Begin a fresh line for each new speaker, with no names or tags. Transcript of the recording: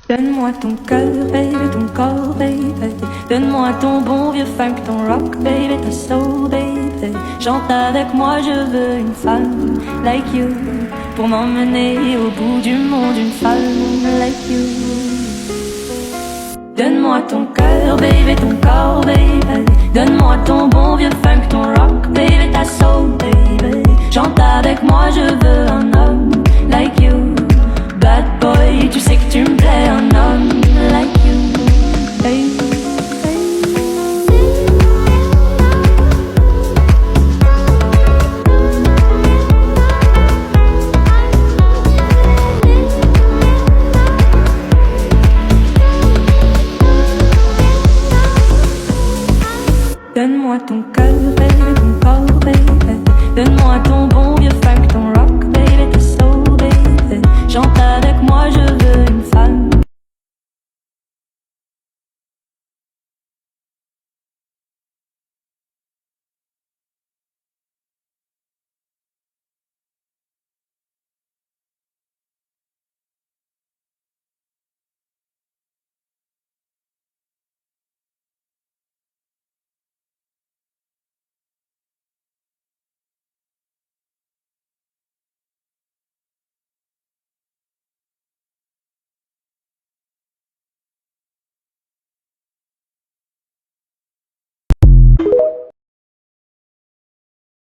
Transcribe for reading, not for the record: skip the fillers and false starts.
Donne-moi ton cœur, baby, ton corps, baby. Donne-moi ton bon vieux funk, ton rock, baby, ta soul, baby. Chante avec moi, je veux une femme like you pour m'emmener au bout du monde, une femme like you. Donne-moi ton cœur, baby, ton corps, baby. Donne-moi ton bon vieux funk, ton rock, baby, ta soul, baby. Chante avec moi, je veux un homme like you. Bad boy, tu sais que tu me plais, un homme like you. Hey. Donne-moi ton cœur, baby, ton corps, baby. Donne-moi ton bon vieux funk, ton